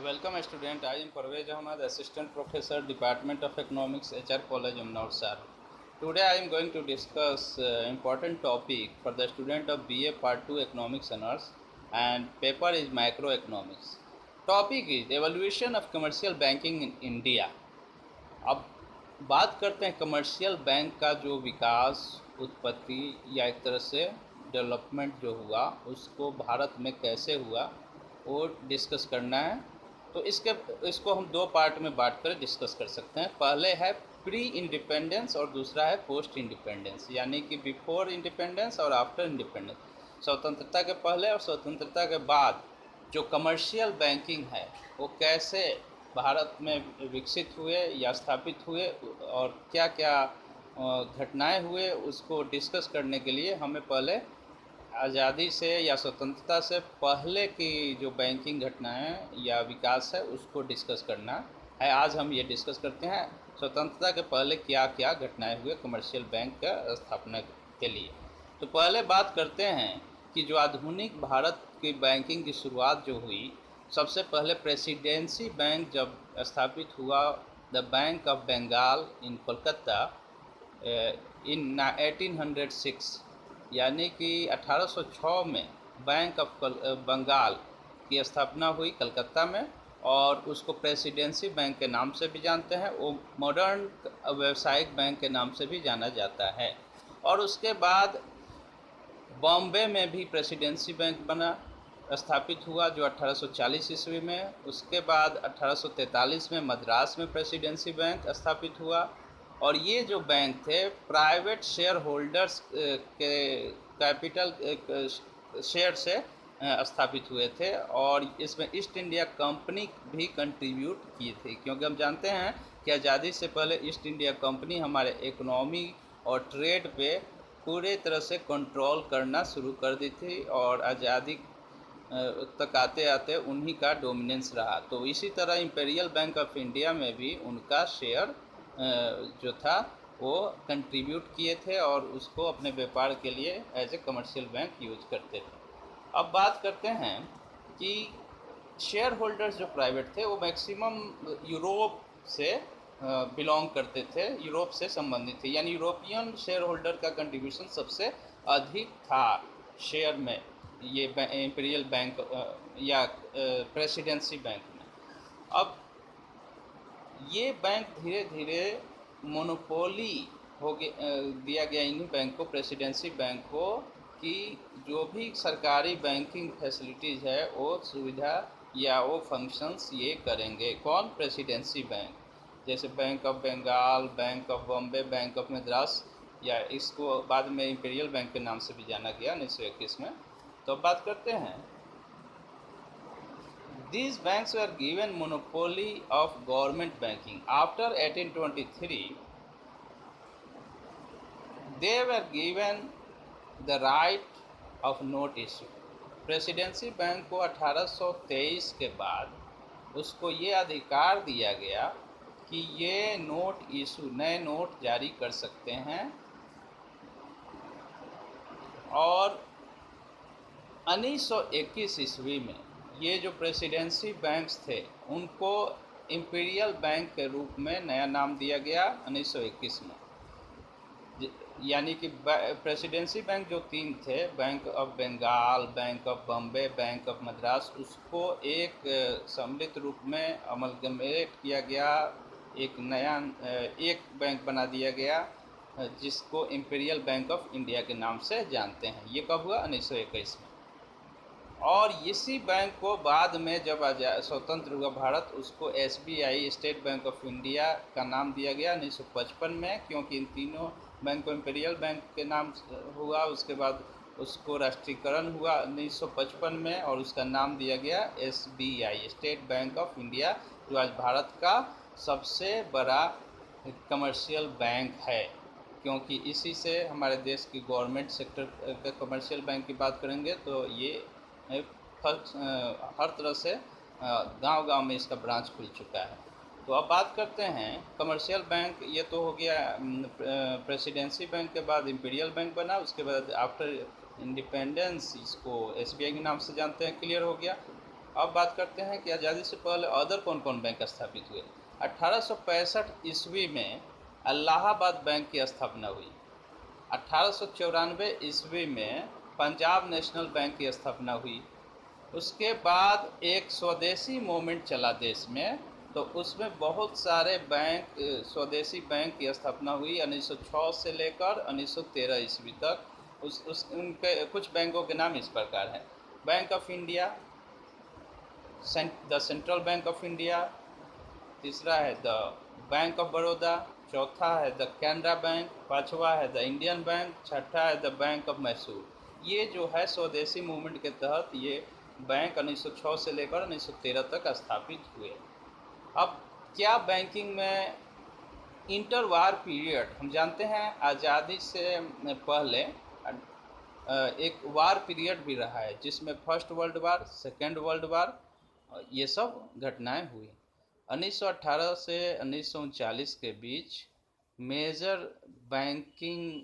Welcome student, I am Parvez Ahmad, Assistant Professor, Department of Economics, HR College, Umnaur Sar. Today I am going to discuss important topic for the student of BA Part 2 Economics Honors and paper is Microeconomics. Topic is Evaluation of Commercial Banking in India. अब बात करते हैं commercial bank का जो विकास, उत्पत्ति या एक तरह से डेवलपमेंट जो हुआ उसको भारत में कैसे हुआ वो डिस्कस करना है। तो इसको हम दो पार्ट में बांट कर डिस्कस कर सकते हैं। पहले है प्री इंडिपेंडेंस और दूसरा है पोस्ट इंडिपेंडेंस, यानी कि बिफोर इंडिपेंडेंस और आफ्टर इंडिपेंडेंस, स्वतंत्रता के पहले और स्वतंत्रता के बाद जो कमर्शियल बैंकिंग है वो कैसे भारत में विकसित हुए या स्थापित हुए और क्या क्या घटनाएं हुए उसको डिस्कस करने के लिए हमें पहले आज़ादी से या स्वतंत्रता से पहले की जो बैंकिंग घटनाएं या विकास है उसको डिस्कस करना है। आज हम ये डिस्कस करते हैं स्वतंत्रता के पहले क्या क्या घटनाएं हुए कमर्शियल बैंक का स्थापना के लिए। तो पहले बात करते हैं कि जो आधुनिक भारत की बैंकिंग की शुरुआत जो हुई, सबसे पहले प्रेसिडेंसी बैंक जब स्थापित हुआ, द बैंक ऑफ बंगाल इन कोलकाता इन 1806, यानी कि 1806 में बैंक ऑफ बंगाल की स्थापना हुई कलकत्ता में और उसको प्रेसिडेंसी बैंक के नाम से भी जानते हैं। वो मॉडर्न व्यावसायिक बैंक के नाम से भी जाना जाता है। और उसके बाद बॉम्बे में भी प्रेसिडेंसी बैंक बना, स्थापित हुआ जो 1840 ईस्वी में। उसके बाद 1843 में मद्रास में प्रेसिडेंसी बैंक स्थापित हुआ और ये जो बैंक थे प्राइवेट शेयर होल्डर्स के कैपिटल शेयर से स्थापित हुए थे और इसमें ईस्ट इंडिया कंपनी भी कंट्रीब्यूट किए थे, क्योंकि हम जानते हैं कि आज़ादी से पहले ईस्ट इंडिया कंपनी हमारे इकोनॉमी और ट्रेड पे पूरे तरह से कंट्रोल करना शुरू कर दी थी और आज़ादी तक आते आते उन्हीं का डोमिनेंस रहा। तो इसी तरह इंपीरियल बैंक ऑफ इंडिया में भी उनका शेयर जो था वो कंट्रीब्यूट किए थे और उसको अपने व्यापार के लिए as a commercial bank use करते थे। अब बात करते हैं कि शेयर होल्डर्स जो प्राइवेट थे वो मैक्सिमम यूरोप से बिलोंग करते थे, यूरोप से संबंधित थे, यानी यूरोपियन शेयर होल्डर का कंट्रीब्यूशन सबसे अधिक था शेयर में, ये इंपीरियल बैंक या प्रेसिडेंसी बैंक में। अब ये बैंक धीरे धीरे मोनोपोली हो दिया गया इन्हीं बैंक को, प्रेसिडेंसी बैंक को, कि जो भी सरकारी बैंकिंग फैसिलिटीज़ है वो सुविधा या वो फंक्शंस ये करेंगे। कौन? Presidency bank. जैसे bank of Bengal, bank of Bombay, bank of Madras, या इसको बाद में इंपीरियल बैंक के नाम से भी जाना गया 1921 में। तो अब बात करते हैं, these banks were given monopoly of government banking. After 1823, they were given the right of note issue. Presidency bank को 1823 के बाद उसको ये अधिकार दिया गया कि ये नोट इशू, नए नोट जारी कर सकते हैं और 1921 ईस्वी में ये जो प्रेसिडेंसी बैंक्स थे उनको इंपीरियल बैंक के रूप में नया नाम दिया गया 1921 में। यानी कि प्रेसिडेंसी बैंक जो तीन थे, bank of Bengal, bank of Bombay, bank of Madras, उसको एक सम्मिलित रूप में अमलगमेट किया गया, एक नया एक बैंक बना दिया गया जिसको इंपीरियल बैंक ऑफ इंडिया के नाम से जानते हैं। ये कब हुआ? 1921 में। और इसी बैंक को बाद में जब स्वतंत्र हुआ भारत, उसको SBI, state bank of India का नाम दिया गया 1955 में, क्योंकि इन तीनों बैंक को इंपीरियल बैंक के नाम हुआ। उसके बाद उसको राष्ट्रीयकरण हुआ 1955 में और उसका नाम दिया गया SBI, state bank of India, जो आज भारत का सबसे बड़ा कमर्शियल बैंक है, क्योंकि इसी से हमारे देश की गवर्नमेंट सेक्टर के कमर्शियल बैंक की बात करेंगे तो ये हर तरह से गांव-गांव में इसका ब्रांच खुल चुका है। तो अब बात करते हैं कमर्शियल बैंक। ये तो हो गया प्रेसिडेंसी बैंक के बाद इंपीरियल बैंक बना, उसके बाद आफ्टर इंडिपेंडेंस इसको SBI के नाम से जानते हैं, क्लियर हो गया। अब बात करते हैं कि आज़ादी से पहले अदर कौन कौन बैंक स्थापित हुए। 1865 ईस्वी में इलाहाबाद बैंक की स्थापना हुई। 1894 ईस्वी में पंजाब नेशनल बैंक की स्थापना हुई। उसके बाद एक स्वदेशी मूवमेंट चला देश में, तो उसमें बहुत सारे बैंक, स्वदेशी बैंक की स्थापना हुई 1906 से लेकर 1913 ईस्वी तक। उस उनके कुछ बैंकों के नाम इस प्रकार हैं। Bank of India, the central bank of India, तीसरा है द बैंक ऑफ बड़ौदा, चौथा है द कैनरा बैंक, पांचवा है द इंडियन बैंक, छठा है द बैंक ऑफ मैसूर। ये जो है स्वदेशी मूवमेंट के तहत ये बैंक 1906 से लेकर 1913 तक स्थापित हुए। अब क्या बैंकिंग में इंटर वार पीरियड, हम जानते हैं आज़ादी से पहले एक वार पीरियड भी रहा है जिसमें first world war, second world war, ये सब घटनाएं हुई। 1918 से 1939 के बीच major banking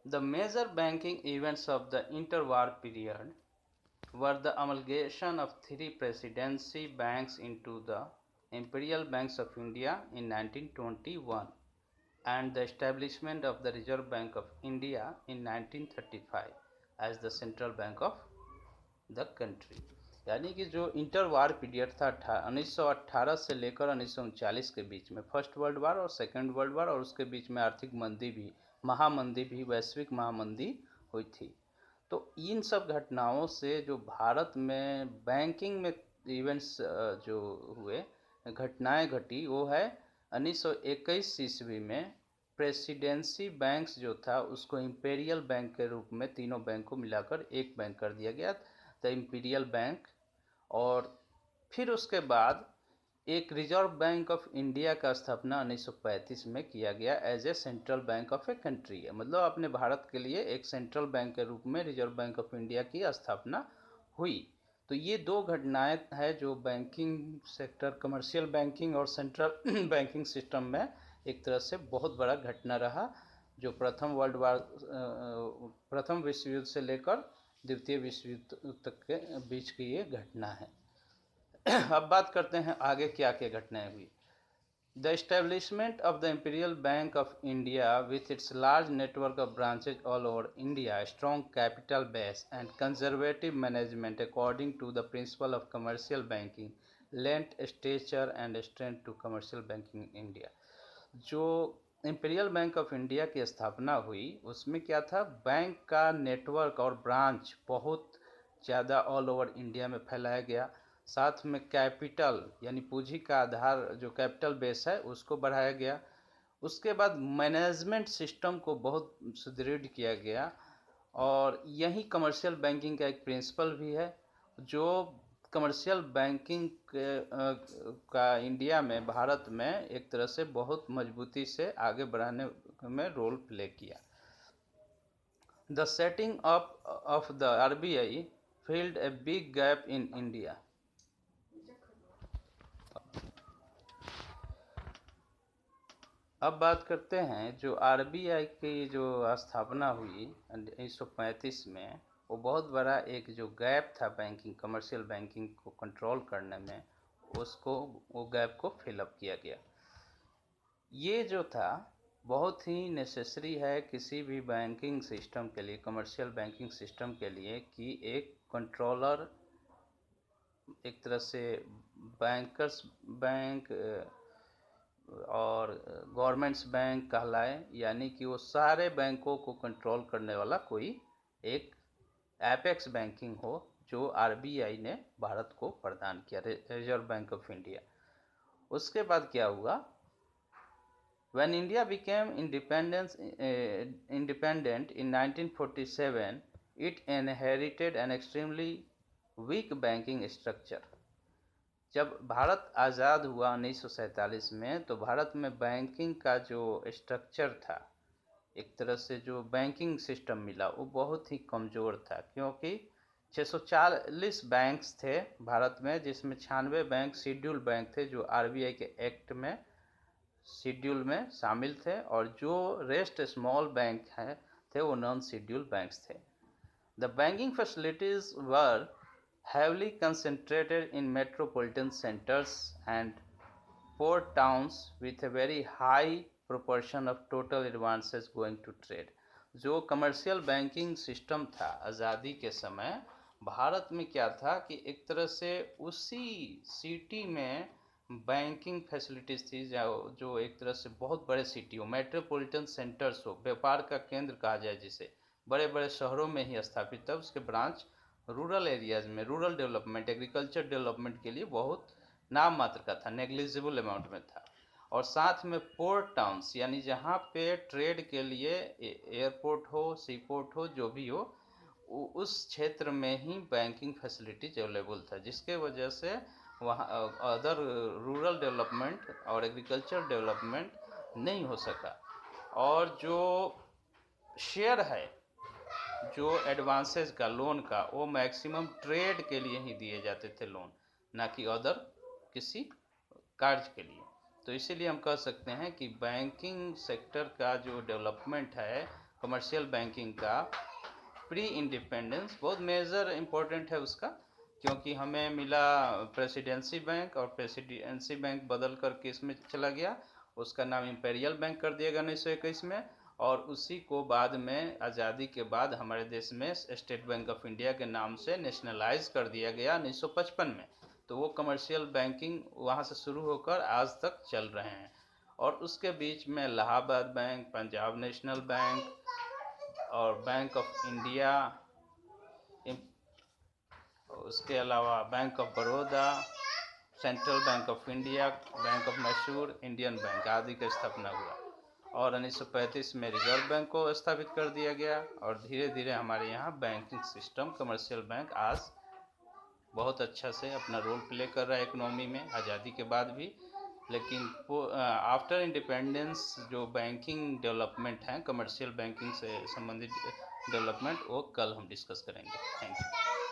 The major banking events of the interwar period were the amalgamation of three presidency banks into the Imperial Banks of India in 1921 and the establishment of the Reserve Bank of India in 1935 as the central bank of the country। यानी कि जो inter वार period था 1918 से लेकर 1939 के बीच में, first world वार और second world वार, और उसके बीच में आर्थिक मंदी भी, महामंदी भी, वैश्विक महामंदी हुई थी। तो इन सब घटनाओं से जो भारत में बैंकिंग में इवेंट्स जो हुए, घटनाएं घटी, वो है 1921 ईस्वी में प्रेसिडेंसी बैंक्स जो था उसको इंपेरियल बैंक के रूप में तीनों बैंक को मिलाकर एक बैंक कर दिया गया, द इंपीरियल बैंक। और फिर उसके बाद एक रिजर्व बैंक ऑफ इंडिया का स्थापना 1935 में किया गया as a central bank of a country. मतलब अपने भारत के लिए एक सेंट्रल बैंक के रूप में रिजर्व बैंक ऑफ इंडिया की स्थापना हुई। तो ये दो घटनाएं हैं जो बैंकिंग सेक्टर, कमर्शियल बैंकिंग और सेंट्रल बैंकिंग सिस्टम में एक तरह से बहुत बड़ा घटना रहा, जो प्रथम विश्व युद्ध से लेकर द्वितीय विश्व युद्ध तक के बीच की ये घटना है। अब बात करते हैं आगे क्या क्या घटनाएं हुई। The establishment of the Imperial Bank of India with its large network of branches all over India, strong capital base and conservative management according to the principle of commercial banking, lent stature and strength to commercial banking in India। जो imperial bank of India की स्थापना हुई उसमें क्या था, bank का network और branch बहुत ज़्यादा ऑल ओवर इंडिया में फैलाया गया। साथ में कैपिटल यानी पूंजी का आधार, जो कैपिटल बेस है, उसको बढ़ाया गया। उसके बाद मैनेजमेंट सिस्टम को बहुत सुदृढ़ किया गया। और यही कमर्शियल बैंकिंग का एक प्रिंसिपल भी है, जो कमर्शियल बैंकिंग का इंडिया में, भारत में एक तरह से बहुत मजबूती से आगे बढ़ाने में रोल प्ले किया। The setting up of the RBI filled a big gap in India। अब बात करते हैं जो आरबीआई की जो स्थापना हुई 1935 में, वो बहुत बड़ा एक जो गैप था बैंकिंग, कमर्शियल बैंकिंग को कंट्रोल करने में, उसको, वो गैप को फिलअप किया गया। ये जो था बहुत ही नेसेसरी है किसी भी बैंकिंग सिस्टम के लिए, कमर्शियल बैंकिंग सिस्टम के लिए, कि एक कंट्रोलर एक तरह से बैंकर्स बैंक और गवर्नमेंट्स बैंक कहलाए, यानी कि वो सारे बैंकों को कंट्रोल करने वाला कोई एक एपेक्स बैंकिंग हो, जो आरबीआई ने भारत को प्रदान किया, रिजर्व बैंक ऑफ इंडिया। उसके बाद क्या हुआ, When India became independent in 1947, it inherited an extremely weak banking structure। जब भारत आज़ाद हुआ 1947 में, तो भारत में बैंकिंग का जो स्ट्रक्चर था, एक तरह से जो बैंकिंग सिस्टम मिला, वो बहुत ही कमज़ोर था, क्योंकि 640 बैंक्स थे भारत में, जिसमें 96 बैंक शेड्यूल बैंक थे जो आरबीआई के एक्ट में शेड्यूल में शामिल थे, और जो रेस्ट स्मॉल बैंक हैं थे वो नॉन शेड्यूल बैंक्स थे। The banking facilities were heavily concentrated in metropolitan centers and port towns with a very high proportion of total advances going to trade. जो कमर्शियल बैंकिंग सिस्टम था आज़ादी के समय भारत में क्या था कि एक तरह से उसी सिटी में बैंकिंग फैसिलिटीज़ थी जो एक तरह से बहुत बड़े सिटी हो, मेट्रोपॉलिटन सेंटर्स हो, व्यापार का केंद्र कहा जाए जिसे, बड़े बड़े शहरों में ही स्थापित था। उसके ब्रांच रूरल एरियाज़ में रूरल डेवलपमेंट, एग्रीकल्चर डेवलपमेंट के लिए बहुत नाम मात्र का था, नेग्लिजिबल अमाउंट में था। और साथ में पोर्ट टाउन्स यानी जहाँ पे ट्रेड के लिए एयरपोर्ट हो, सी पोर्ट हो, जो भी हो, उस क्षेत्र में ही बैंकिंग फैसिलिटीज अवेलेबल था, जिसके वजह से वहाँ अदर रूरल डेवलपमेंट और एग्रीकल्चर डेवलपमेंट नहीं हो सका। और जो शेयर है जो एडवांसेस का, लोन का, वो मैक्सिमम ट्रेड के लिए ही दिए जाते थे लोन, ना कि अदर किसी कार्य के लिए। तो इसीलिए हम कह सकते हैं कि बैंकिंग सेक्टर का जो डेवलपमेंट है कमर्शियल बैंकिंग का प्री इंडिपेंडेंस बहुत मेजर इम्पोर्टेंट है उसका, क्योंकि हमें मिला प्रेसिडेंसी बैंक, और प्रेसिडेंसी बैंक बदल कर के इसमें चला गया, उसका नाम इम्पेरियल बैंक कर दिया गया 1921 में। और उसी को बाद में आज़ादी के बाद हमारे देश में स्टेट बैंक ऑफ इंडिया के नाम से नेशनलाइज कर दिया गया 1955 में। तो वो कमर्शियल बैंकिंग वहाँ से शुरू होकर आज तक चल रहे हैं। और उसके बीच में Allahabad bank, Punjab national bank और बैंक ऑफ इंडिया, उसके अलावा bank of Baroda, central bank of India, bank of Mysore, Indian bank आदि का स्थापना हुआ। और 1935 में रिजर्व बैंक को स्थापित कर दिया गया। और धीरे धीरे हमारे यहाँ बैंकिंग सिस्टम कमर्शियल बैंक आज बहुत अच्छा से अपना रोल प्ले कर रहा है इकोनॉमी में, आज़ादी के बाद भी। लेकिन आफ्टर इंडिपेंडेंस जो बैंकिंग डेवलपमेंट हैं, कमर्शियल बैंकिंग से संबंधित डेवलपमेंट, वो कल हम डिस्कस करेंगे। Thank you.